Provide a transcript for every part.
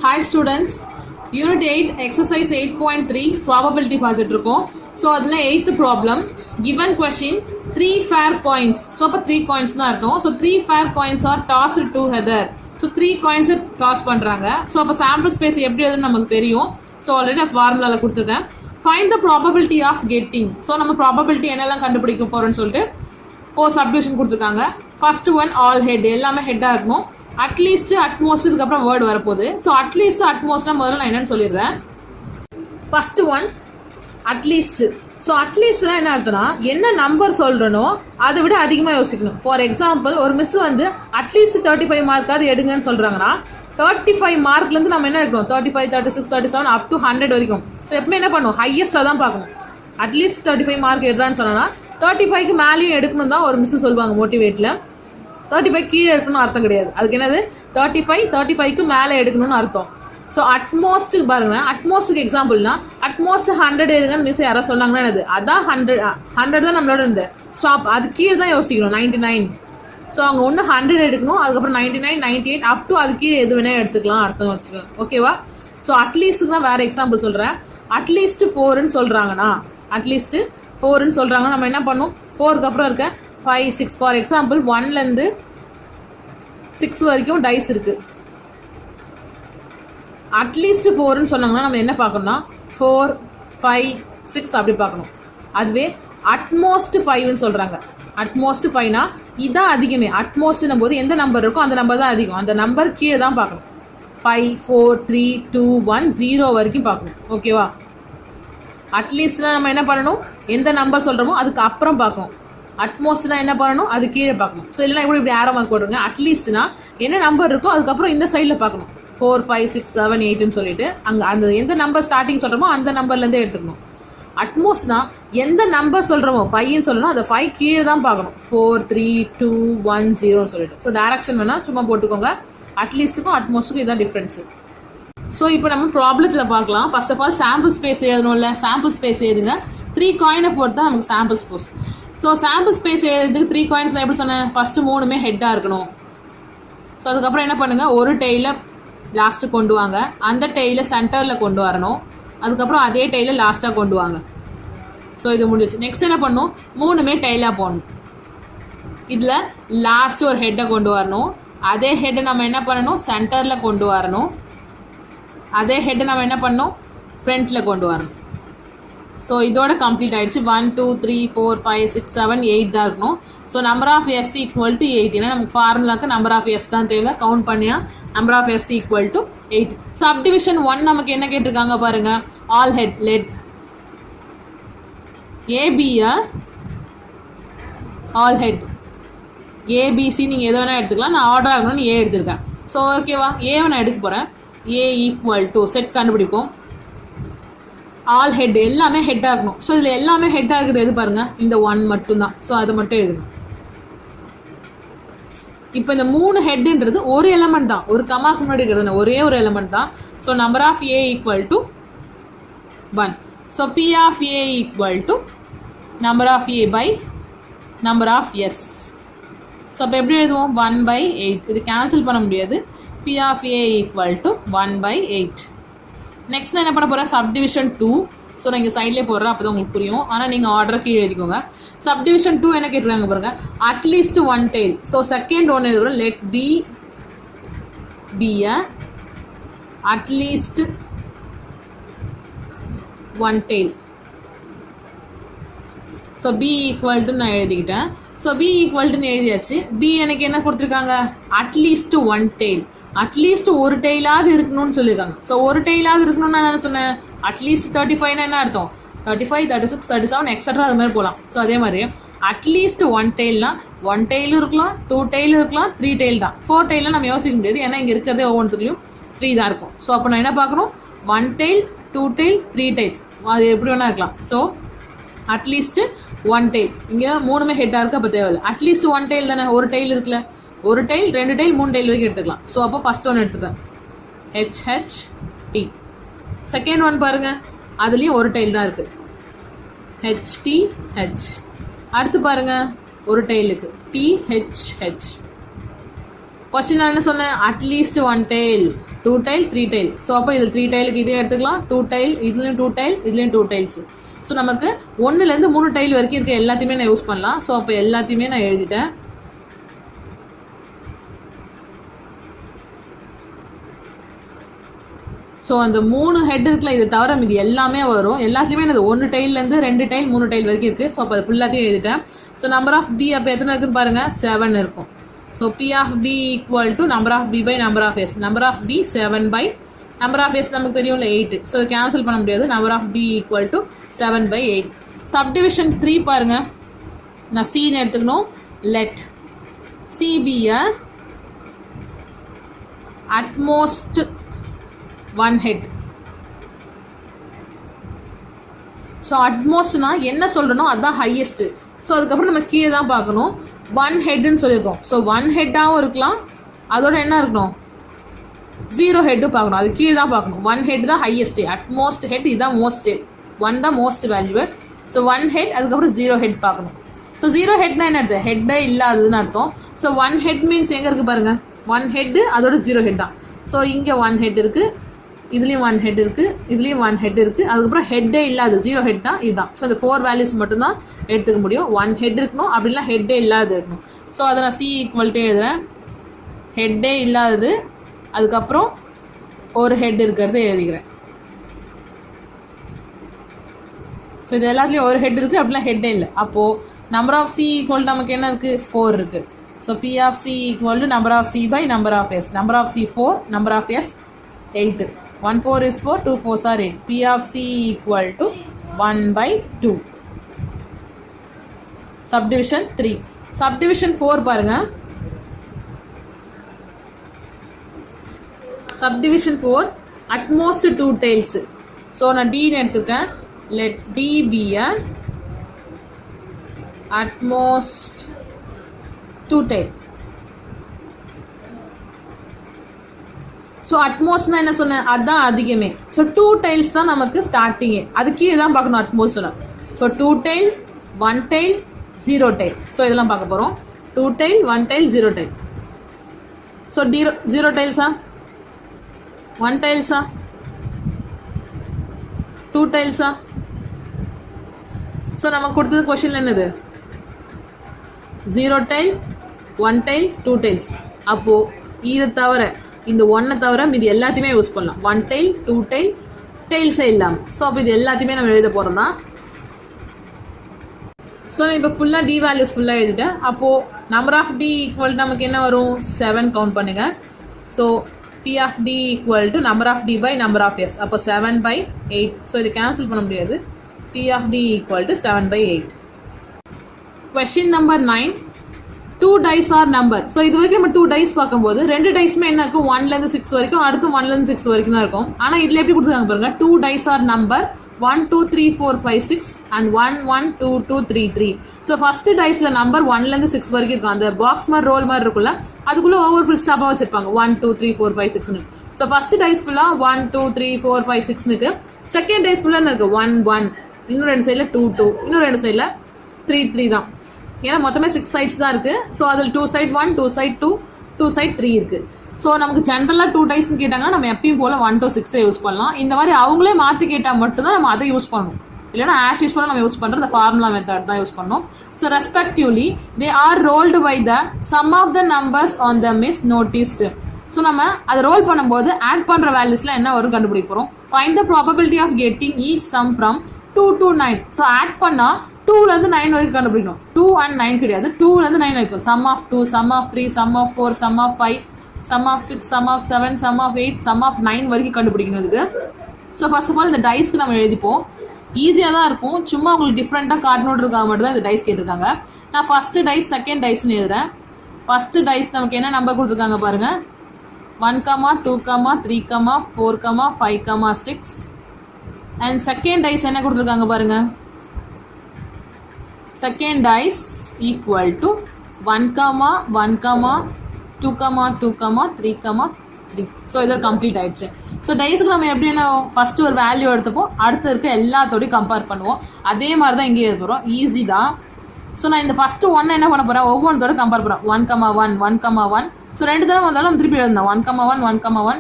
Hi students, Unit 8 Exercise 8.3 Probability பார்த்துட்டு இருக்கோம். So அதில் 8th problem given question 3 fair coins. So அப்போ 3 coins தான் அர்த்தம். So 3 fair coins are tossed together. So 3 coins toss பண்ணுறாங்க. So அப்போ சாம்பிள் ஸ்பேஸ் எப்படி எதுன்னு நமக்கு தெரியும். ஸோ ஆல்ரெடி நான் ஃபார்முலாவில் கொடுத்துருக்கேன். Find the probability of getting. So நம்ம ப்ராபபிலிட்டி என்னெல்லாம் கண்டுபிடிக்க போகிறோன்னு சொல்லிட்டு சப்டிவிஷன் கொடுத்துருக்காங்க. ஃபர்ஸ்ட் ஒன் ஆல் ஹெட், எல்லாமே ஹெட்டாக இருக்கணும். அட்லீஸ்ட் அட்மோஸ்ட் இதுக்கப்புறம் வேர்டு வரப்போகுது. ஸோ அட்லீஸ்ட் அட்மோஸ்ட்னா முதல்ல நான் என்னன்னு சொல்லிடுறேன். First one at least. ஸோ அட்லீஸ்ட்னா என்ன அர்த்தம்னா என்ன நம்பர் சொல்கிறனோ அதை விட அதிகமாக யோசிக்கணும். ஃபார் எக்ஸாம்பிள் ஒரு மிஸ் வந்து அட்லீஸ்ட் 35 மார்க்காவது எடுங்கன்னு சொல்கிறாங்கன்னா 35 மார்க்லேருந்து நம்ம என்ன எடுக்கணும் 35, 36, 37 அப் டு 100 வரைக்கும். ஸோ எப்பவுமே என்ன பண்ணணும் ஹையஸ்ட்டாக தான் பார்க்கணும். அட்லீஸ்ட் 35 மார்க் எடுறான்னு சொன்னால் 35க்கு மேலேயும் எடுக்கணும் தான் ஒரு மிஸ் சொல்லுவாங்க மோட்டிவேட்டில். 35 கீழே எடுக்கணும்னு அர்த்தம் கிடையாது. அதுக்கு என்னது 35க்கு மேலே எடுக்கணும்னு அர்த்தம். ஸோ அட்மோஸ்ட் பாருங்க, அட்மோஸ்ட்டுக்கு எக்ஸாம்பிள்னா அட்மோஸ்ட் 100 எடுங்கன்னு மிஸ் யாராவது சொன்னாங்கன்னா என்னது அதான் 100 தான் நம்மளோட இருந்து ஸ்டாப். அது கீழே தான் யோசிக்கணும் 99. ஸோ அவங்க ஒன்று 100 எடுக்கணும், அதுக்கப்புறம் 99, 98 அப் டு அது கீழே எது வேணால் எடுத்துக்கலாம் அர்த்தம் வச்சுக்கோங்க. ஓகேவா? ஸோ அட்லீஸ்ட்டுக்கு தான் வேறு எக்ஸாம்பிள் சொல்கிறேன். அட்லீஸ்ட் 4ன்னு சொல்கிறாங்கன்னா அட்லீஸ்ட் 4ன்னு சொல்கிறாங்கன்னா நம்ம என்ன பண்ணணும் 4க்கு அப்புறம் இருக்க 5, 6. ஃபார் எக்ஸாம்பிள் 1லேருந்து 6 வரைக்கும் டைஸ் இருக்குது. அட்லீஸ்ட் 4ன்னு சொன்னாங்கன்னா நம்ம என்ன பார்க்கணும்னா 4, 5, 6 அப்படி பார்க்கணும். அதுவே அட்மோஸ்ட் 5ன்னு சொல்கிறாங்க. அட்மோஸ்ட் 5னா இதுதான் அதிகமே. அட்மோஸ்ட்னும் போது எந்த நம்பர் இருக்கோ அந்த நம்பர் தான் அதிகம். அந்த நம்பர் கீழே தான் பார்க்கணும். 5, 4, 3, 2, 1, 0 வரைக்கும் பார்க்கணும். ஓகேவா? அட்லீஸ்ட்னா நம்ம என்ன பண்ணணும் எந்த நம்பர் சொல்கிறோமோ அதுக்கு அப்புறம் பார்க்கணும். அட்மோஸ்ட்னா என்ன பண்ணணும் அது கீழே பார்க்கணும். ஸோ இல்லைனா இப்படி ஆரோ மார்க் போடுங்க. அட்லீஸ்ட்னா என்ன நம்பர் இருக்கோ அதுக்கப்புறம் இந்த சைடில் பார்க்கணும். 4, 5, 6, 7, 8ன்னு சொல்லிட்டு அங்கே அந்த எந்த நம்பர் ஸ்டார்டிங் சொல்கிறோமோ அந்த நம்பர்லேருந்தே எடுத்துக்கணும். அட்மோஸ்ட்னா எந்த நம்பர் சொல்கிறோமோ 5ன்னு சொல்லணும் அதை 5 கீழே தான் பார்க்கணும். 4, 3, 2, 1, 0ன்னு சொல்லிட்டு. ஸோ டேரக்ஷன் வேணால் சும்மா போட்டுக்கோங்க. அட்லீஸ்ட்டுக்கும் அட்மோஸ்ட்டுக்கும் இதுதான் டிஃப்ரென்ஸு. ஸோ இப்போ நம்ம ப்ராப்ளத்தில் பார்க்கலாம். First of all sample space எழுதணும்ல, சாம்பிள் ஸ்பேஸ் எழுதுங்க. 3 காயினை பொறுத்து தான் நமக்கு sample space. So sample space எழுதுறதுக்கு 3 காயின்ஸ் எப்படி சொன்னேன், ஃபஸ்ட்டு 3மே ஹெட்டாக இருக்கணும். ஸோ அதுக்கப்புறம் என்ன பண்ணுங்கள் ஒரு டெய்லை லாஸ்ட்டு கொண்டு வாங்க, அந்த டெய்லை சென்டரில் கொண்டு வரணும், அதுக்கப்புறம் அதே டெய்லை லாஸ்ட்டாக கொண்டு வாங்க. ஸோ இது முடிஞ்சிச்சு. நெக்ஸ்ட் என்ன பண்ணணும் 3மே டெய்லாக போடணும். இதில் லாஸ்ட்டு ஒரு ஹெட்டை கொண்டு வரணும், அதே ஹெட்டை நம்ம என்ன பண்ணணும் சென்டரில் கொண்டு வரணும், அதே ஹெட்டை நம்ம என்ன பண்ணணும் ஃப்ரண்ட்டில் கொண்டு வரணும். ஸோ இதோட கம்ப்ளீட் ஆகிடுச்சு. 1, 2, 3, 4, 5, 6, 7, 8 தான் இருக்கணும். So number of S equal to 8. ஏன்னா நமக்கு ஃபார்முலாக்கு நம்பர் ஆஃப் எஸ் தான் தேவை. கவுண்ட் பண்ணியா number of S equal to 8. Subdivision 1 நமக்கு என்ன கேட்டிருக்காங்க பாருங்கள். ஆல் ஹெட் லெட் ஏபியை ஆல் ஹெட் ஏபிசி நீங்கள் எது வேணால் எடுத்துக்கலாம். நான் ஆர்டர் ஆகணும்னு ஏ எடுத்துருக்கேன். ஸோ ஓகேவா, ஏவை நான் எடுக்க போகிறேன். ஏ ஈக்குவல் டு செட் கண்டுபிடிப்போம். ஆல் ஹெட் எல்லாமே ஹெட் ஆகணும். ஸோ இதில் எல்லாமே ஹெட் ஆகுது எது பாருங்கள் இந்த 1 மட்டும்தான். ஸோ அதை மட்டும் எழுதுங்க. இப்போ இந்த 3 ஹெட்டுன்றது ஒரு எலமெண்ட் தான், ஒரு கமாக்கு முன்னாடி இருக்கிறது ஒரே ஒரு எலமெண்ட் தான். So number of A equal to 1. So P of A equal to number of A by number of S. So அப்போ எப்படி எழுதுவோம் 1/8. இது கேன்சல் பண்ண முடியாது. P of A equal to 1/8. Next நான் என்ன பண்ண போகிறேன் சப்டிவிஷன் 2. ஸோ நான் இங்கே சைட்லேயே போடுறேன், அப்போ தான் உங்களுக்கு புரியும். ஆனால் நீங்கள் ஆர்டரை கீழே எழுதிக்கோங்க. சப்டிவிஷன் 2 என்ன கேட்டுருக்காங்க பாருங்கள். At least 1 tail. ஸோ செகண்ட் ஒன்று எழுதுறோம். லெட் பி அட்லீஸ்ட் 1 tail. So B equal to நான் எழுதிக்கிட்டேன். ஸோ பி ஈக்குவல் டுன்னு எழுதியாச்சு. பி எனக்கு என்ன கொடுத்துருக்காங்க அட்லீஸ்ட் 1 டெய்ல். அட்லீஸ்ட் ஒரு டெய்லாவது இருக்கணும்னு சொல்லியிருக்காங்க. ஸோ ஒரு டெய்லாவது இருக்கணும்னு நான் என்ன சொன்னேன் அட்லீஸ்ட் 35னா என்ன அர்த்தம் 35, 36, 37 எக்ஸட்ரா அது மாதிரி போகலாம். ஸோ அதே மாதிரி அட்லீஸ்ட் 1 டெய்ல்னா 1 டெய்லும் இருக்கலாம், 2 டெய்லும் இருக்கலாம், 3 டெய்ல் தான். 4 டெய்லாம் நம்ம யோசிக்க முடியாது. ஏன்னா இங்கே இருக்கிறதே ஒவ்வொன்றுத்துலையும் 3 தான் இருக்கும். ஸோ அப்போ நான் என்ன பார்க்கணும் 1 டெய்ல், 2 டெய்ல், 3 டெய்ல் அது எப்படி வேணா இருக்கலாம். So at least 1 tail. இங்கே 3மே ஹெட்டாக இருக்குது, அப்போ தேவையில்லை. அட்லீஸ்ட் 1 டெய்ல் தானே, ஒரு டெய்ல் இருக்குல்ல, ஒரு டெய்ல், 2 டெய்ல், 3 டெய்ல் வரைக்கும் எடுத்துக்கலாம். ஸோ அப்போ ஃபஸ்ட் ஒன்று எடுத்துப்பேன் HHT. செகண்ட் ஒன் பாருங்கள் அதுலேயும் ஒரு டெய்ல் தான் இருக்குது HTH. அடுத்து பாருங்கள் ஒரு டெய்லுக்கு THH. கொஸ்டின் என்ன சொன்னேன், at least 1 tail 2 tail 3 tail. So அப்போ இதில் 3 tailக்கு இதே எடுத்துக்கலாம், 2 tail இதுலேயும் 2 tail இதுலேயும் 2 tails. ஸோ நமக்கு 1லேருந்து 3 tail வரைக்கும் இருக்க எல்லாத்தையுமே நான் யூஸ் பண்ணலாம். ஸோ அப்போ எல்லாத்தையுமே நான் எழுதிட்டேன். ஸோ அந்த 3 ஹெட் இருக்குல்ல, இதை தவிர இது எல்லாமே வரும். எல்லாத்தையுமே எனக்கு 1 tailலேருந்து 2 tail 3 tail வரைக்கும் இருக்குது. ஸோ அப்போ அது ஃபுல்லாத்தையும் எழுதிட்டேன். ஸோ நம்பர் ஆஃப் பி அப்போ எத்தனை இருக்குன்னு பாருங்கள், 7 இருக்கும். So P of B equal to number of B by number of S. Number of B 7 by number of S நமக்கு தெரியும்ல 8. ஸோ இதை கேன்சல் பண்ண முடியாது. number of B equal to 7 by 8. Subdivision 3 பாருங்கள், நான் Cன்னு எடுத்துக்கணும். Let C be a at most 1 head. So அட்மோஸ்ட்னா என்ன சொல்கிறனோ அதுதான் ஹையஸ்ட்டு. ஸோ அதுக்கப்புறம் நம்ம கீழே தான் பார்க்கணும். 1 ஹெட்டுன்னு சொல்லியிருக்கோம். ஸோ 1 ஹெட்டாகவும் இருக்கலாம், அதோட என்ன இருக்கணும் 0 ஹெட்டும் பார்க்கணும். அது கீழே தான் பார்க்கணும். 1 ஹெட் தான் ஹையஸ்ட்டு, அட்மோஸ்ட் ஹெட் இதுதான் மோஸ்ட் ஹெட், 1 தான் மோஸ்ட் வேல்யூ. ஸோ 1 ஹெட் அதுக்கப்புறம் 0 ஹெட் பார்க்கணும். ஸோ 0 ஹெட்னா என்ன அர்த்தம், ஹெட்டே இல்லாததுன்னு அர்த்தம். ஸோ 1 ஹெட் மீன்ஸ் எங்கே இருக்குது பாருங்கள், 1 ஹெட்டு அதோட 0 ஹெட் தான். ஸோ இங்கே 1 ஹெட் இருக்குது, இதுலேயும் 1 ஹெட் இருக்குது, இதுலேயும் 1 ஹெட் இருக்குது, அதுக்கப்புறம் ஹெட்டே இல்லாது 0 ஹெட் தான் இதுதான். ஸோ இந்த 4 வேல்யூஸ் மட்டும்தான் எடுத்துக்க முடியும். 1 ஹெட் இருக்கணும், அப்படிலாம் ஹெட்டே இல்லாதது இருக்கணும். ஸோ அதை நான் C ஈக்குவல்ட்டே எழுதுறேன். ஹெட்டே இல்லாதது, அதுக்கப்புறம் ஒரு ஹெட் இருக்கிறது எழுதிக்கிறேன். ஸோ இது எல்லாத்துலேயும் ஒரு ஹெட் இருக்குது, அப்படிலாம் ஹெட்டே இல்லை. அப்போது நம்பர் ஆஃப் C ஈக்குவல் நமக்கு என்ன இருக்குது, 4 இருக்குது. So P of C equal to number of C by number of S. Number of C 4, number of S 8. 1 4 is 4, 2 4s are 8. P of C equal to 1 by 2. Subdivision 3. Subdivision 4 பாருங்க. Subdivision 4 at most 2 tails. So நான் D ன்னு எடுத்துக்கேன். Let D be a at most 2 tail. So அட்மோஸ்ட்னா என்ன சொன்னேன், அதுதான் அதிகமே. So 2 tails தான் நமக்கு ஸ்டார்டிங்கே, அது கீழே தான் பார்க்கணும் அட்மோஸ்ட்னா. So 2 tail 1 tail 0 tail. So இதெல்லாம் பார்க்க போகிறோம். 2 tail 1 tail 0 tail. ஸோ 0 tailஸா, 1 tailஸா, 2 tailஸா. ஸோ நமக்கு கொடுத்தது கொஷின் என்னது, 0 tail 1 tail 2 tails. அப்போது இதை தவிர இந்த 1 தவிர இது எல்லாத்தையுமே யூஸ் பண்ணலாம். 1 tail 2 tail tailஸே இல்லாமல். ஸோ அப்போ இது எல்லாத்தையுமே நம்ம எழுத போகிறோம்னா, ஸோ இப்போ ஃபுல்லாக D வேல்யூஸ் ஃபுல்லாக எழுதிட்டேன். அப்போது நம்பர் ஆஃப் D ஈக்குவல் நமக்கு என்ன வரும், 7 கவுண்ட் பண்ணுங்கள். So P of D equal to number of D by number of S. அப்போ 7 by 8. ஸோ இதை கேன்சல் பண்ண முடியாது. P of D equal to 7 by 8. Question number 9. 2 dice are number. So இது வரைக்கும் நம்ம 2 dice பார்க்கும்போது 2 diceமே என்ன இருக்கும், 1லேருந்து 6 வரைக்கும், அடுத்து 1லேருந்து 6 வரைக்கும் தான் இருக்கும். ஆனால் இதில் எப்படி கொடுத்துருக்காங்க பாருங்க, 2 dice are number 1 2 3 4 5 6 and 1 1 2 2 3 3. So first டைஸில் number 1லேருந்து 6 வரைக்கும் இருக்கும். அந்த பாக்ஸ் மாதிரி ரோல் மாதிரி இருக்குல்ல, அதுக்குள்ளே ஒவ்வொரு ஃபுல் ஸ்டாப்பாக வச்சுருப்பாங்க 1 2 3 4 5 6ன்னு. ஸோ ஃபஸ்ட்டு டைஸ் ஃபுல்லாக 1 2 3 4 5 6னுக்கு, செகண்ட் டைஸ் ஃபுல்லாக இருக்குது 1 1, இன்னும் 2 சைடில் 2 2, இன்னும் 2 சைடில் 3 3 தான். ஏன்னா மொத்தமே 6 சைட்ஸ் தான் இருக்குது. ஸோ அதில் 2 side 1 2 side 2 2 side 3 இருக்குது. ஸோ நமக்கு ஜென்ரலாக 2 டைஸ்ன்னு கேட்டாங்கன்னா நம்ம எப்பயும் போல் 1 to 6 யூஸ் பண்ணலாம். இந்த மாதிரி அவங்களே மாற்றி கேட்டால் மட்டும்தான் நம்ம அதை யூஸ் பண்ணணும். இல்லைனா ஆஸ் யூஸ்வலாக நம்ம யூஸ் பண்ணுறது ஃபார்முலா மெத்தட் தான் யூஸ் பண்ணணும். So respectively they are rolled by the sum of the numbers on the miss noticed. So நம்ம அதை ரோல் பண்ணும்போது ஆட் பண்ணுற வேல்யூஸில் என்ன வரும் கண்டுபிடிக்க போகிறோம். Find the probability of getting each sum from 2 to 9. So add பண்ணால் 2லேருந்து 9 வரைக்கும் கண்டுபிடிக்கணும். 2 and 9 கிடையாது, 2லேருந்து 9 வரைக்கும். Sum of 2, sum of 3, sum of 4, sum of 5, sum of 6, sum of 7, sum of 8, sum of 9 வரைக்கும் கண்டுபிடிக்கணும் இதுக்கு. ஸோ ஃபர்ஸ்ட் ஆஃப் ஆல் இந்த டைஸ்க்கு நம்ம எழுதிப்போம். ஈஸியாக தான் இருக்கும், சும்மா உங்களுக்கு டிஃப்ரெண்ட்டாக காட்டணுன்றதுக்காக மட்டும் தான் இந்த டைஸ் கேட்டிருக்காங்க. நான் ஃபஸ்ட்டு டைஸ் செகண்ட் டைஸ்ன்னு எழுதுறேன். ஃபஸ்ட்டு டைஸ் நமக்கு என்ன நம்பர் கொடுத்துருக்காங்க பாருங்கள், 1, 2, 3, 4, 5, 6. அண்ட் செகண்ட் டைஸ் என்ன கொடுத்துருக்காங்க பாருங்கள், second dice equal to 1, 1, 2, 2, 3, 3. So இதில் கம்ப்ளீட் ஆகிடுச்சு. ஸோ டைஸுக்கு நம்ம எப்படி என்ன ஃபஸ்ட்டு ஒரு வேல்யூ எடுத்துப்போம், அடுத்து இருக்க எல்லாத்தோடையும் கம்பேர் பண்ணுவோம். அதே மாதிரி தான் இங்கே இருக்கிறோம், ஈஸி தான். ஸோ நான் இந்த ஃபஸ்ட்டு ஒன்று என்ன பண்ண போகிறேன், ஒவ்வொன்றோட கம்பேர் பண்ணுறேன். 1,1 1,1. ஸோ 2 தடவை வந்தாலும் நம்ம திருப்பி எழுதணும். 1,1 1,1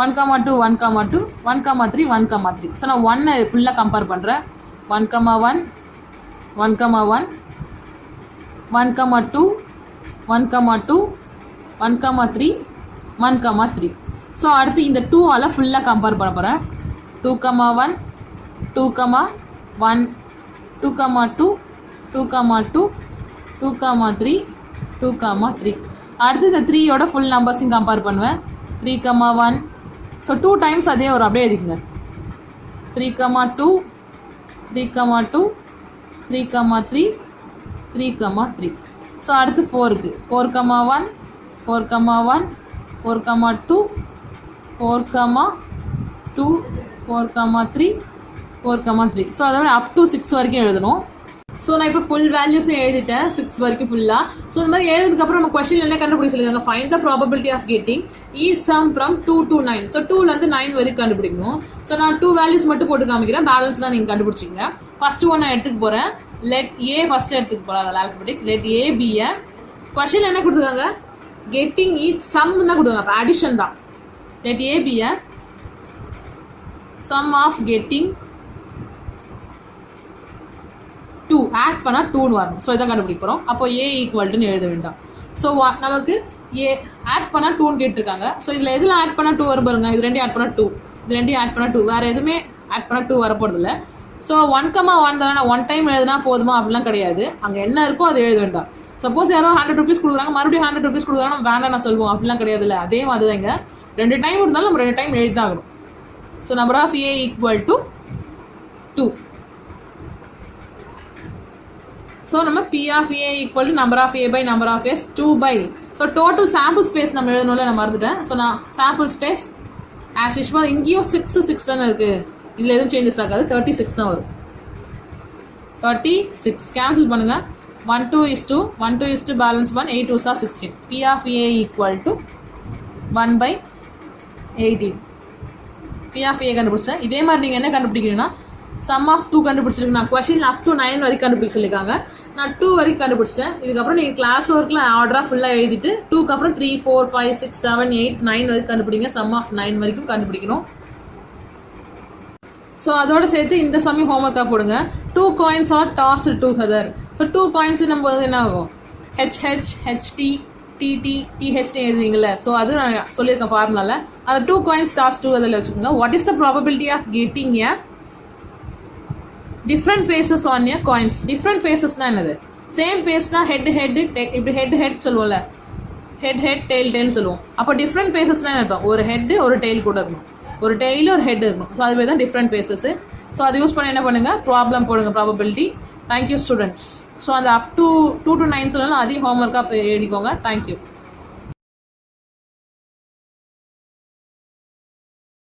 1,2 1,2 1,3 1,3. ஸோ நான் 1 ஃபுல்லாக கம்பேர் பண்ணுறேன். 1,1 1,1 1,2 1,2 1,3 1,3. ஸோ அடுத்து இந்த 2ஆல் ஃபுல்லாக கம்பேர் பண்ண போகிறேன். 2,1 2,1 2,2 2,2 2,3 2,3. அடுத்து இந்த 3யோட ஃபுல் நம்பர்ஸையும் கம்பேர் பண்ணுவேன். 3,1. ஸோ 2 டைம்ஸ் அதே ஒரு அப்படியே எழுதிக்குங்க. 3,2 3,2 3,3 3,3. ஸோ அடுத்து 4க்கு 4,1 4,1 4,2 4,2 4,3 4,3. ஸோ அதோட அப் டு 6 வரைக்கும் எழுதணும். ஸோ நான் இப்போ ஃபுல் வேல்யூஸும் எழுதிட்டேன் 6 வரைக்கும் ஃபுல்லாக. ஸோ இந்த மாதிரி எழுதுக்கப்புறம் நம்ம கொஸ்டின் என்ன கண்டுபிடிக்க சொல்லியிருக்காங்க, find the probability of getting each sum from 2 to 9. So 2லேருந்து 9 வரைக்கும் கண்டுபிடிக்கணும். ஸோ நான் 2 வேல்யூஸ் மட்டும் போட்டு காமிக்கிறேன், பேலன்ஸ்லாம் நீங்கள் கண்டுபிடிச்சிங்க. ஃபஸ்ட்டு ஒன்று நான் எடுத்துக்க போகிறேன். லெட் ஏ ஃபஸ்ட்டு எடுத்துக்க போகிறேன். அதில் alphabetic let A be a. Question என்ன கொடுத்துருக்காங்க, கெட்டிங் ஈச் சம்னு தான் கொடுத்துருக்காங்க. அப்போ அடிஷன் தான். Let A be a sum of getting 2 add பண்ணால் 2ன்னு வரணும். ஸோ இதான் கண்டுபிடிக்க போகிறோம். அப்போ ஏ ஈக்குவல்ட்டுன்னு எழுத வேண்டாம். ஸோ நமக்கு ஏ ஆட் பண்ணால் 2ன்னு கேட்டிருக்காங்க. ஸோ இதில் எதில் ஆட் பண்ணால் 2 வரும் பாருங்க, இது ரெண்டையும் ஆட் பண்ணால் 2, இது ரெண்டையும் ஆட் பண்ணால் 2, வேறு எதுவுமே ஆட் பண்ணால் 2 வரப்போகிறதில்ல. ஸோ 1,1 தானே, 1 டைம் எழுதுனா போதுமா அப்படிலாம் கிடையாது. அங்கே என்ன இருக்கோ அதை எழுத வேண்டாம். சப்போஸ் யாரோ 100 rupees கொடுக்குறாங்க, மறுபடியும் 100 rupees கொடுக்குறாங்க, நம்ம வேண்டாம் நான் சொல்லுவோம், அப்படிலாம் கிடையாது. இல்லை அதே மாதிரி தான் இங்கே 2 டைம் இருந்தாலும் நம்ம 2 டைம் எழுதி தான் ஆகணும். So number of A equal to 2. So நம்ம P of A equal to number of A by number of S 2 by. So total sample space நம்ம எழுதணும்ல, நான் மறந்துட்டேன். ஸோ நான் சாம்பிள் ஸ்பேஸ் ஆஸ் யூஷுவல் இங்கேயும் 6 தானே இருக்குது, இதில் எதுவும் சேஞ்சஸ் ஆகாது. 36 தான் வரும். 36 கேன்சல் பண்ணுங்கள். 1 2 is 2 1 2 is 2 balance 1 8 2s are 16. P of A equal to 1 by 18. P of A கண்டுபிடிச்சேன். இதே மாதிரி நீங்கள் என்ன கண்டுபிடிக்கிறீங்கன்னா சம் ஆஃப் 2 கண்டுபிடிச்சிருக்கு. நான் கொஸ்டின் அப் டு 9 வரைக்கும் கண்டுபிடிக்க சொல்லியிருக்காங்க. நான் 2 வரைக்கும் கண்டுபிடிச்சேன். இதுக்கப்புறம் நீங்கள் கிளாஸ் ஒர்க்கில் ஆர்டராக ஃபுல்லாக எழுதிட்டு 2க்கு அப்புறம் 3 4 5 6 7 8 9 வரைக்கும் கண்டுபிடிங்க. சம் ஆஃப் 9 வரைக்கும் கண்டுபிடிக்கணும். ஸோ அதோட சேர்த்து இந்த சமயம் ஹோம்ஒர்க்காக போடுங்க. 2 coins are tossed together. So 2 coins நம்ம என்ன ஆகும், HH HT TT TH எழுதுவீங்களே. ஸோ அது நான் சொல்லியிருக்கேன் ஃபார்முலாவில். அந்த 2 coins டாஸ் டுகெதரில் வச்சுக்கோங்க. What is the probability of getting a different faces on a coins. Different ஃபேஸஸ்னால் என்னது, சேம் ஃபேஸ்னால் ஹெட் இப்படி ஹெட் சொல்லுவோம்ல, ஹெட் டெயில் சொல்லுவோம். அப்போ டிஃப்ரெண்ட் ஃபேஸஸ்னால் என்ன அர்த்தம், ஒரு ஹெட்டு ஒரு டெயில் கூட இருக்கணும், ஒரு டெய்லு ஒரு ஹெட் இருக்கணும். ஸோ அதுமாதிரி தான் டிஃப்ரெண்ட் ஃபேஸஸ். ஸோ அது யூஸ் பண்ணி என்ன பண்ணுங்கள், ப்ராப்ளம் போடுங்க ப்ராபபிலிட்டி. Thank you students. ஸோ அந்த அப் டு 2 to 9 சொல்லலாம், அதையும் ஹோம்ஒர்க்காக எழுதிக்கோங்க. தேங்க்யூ.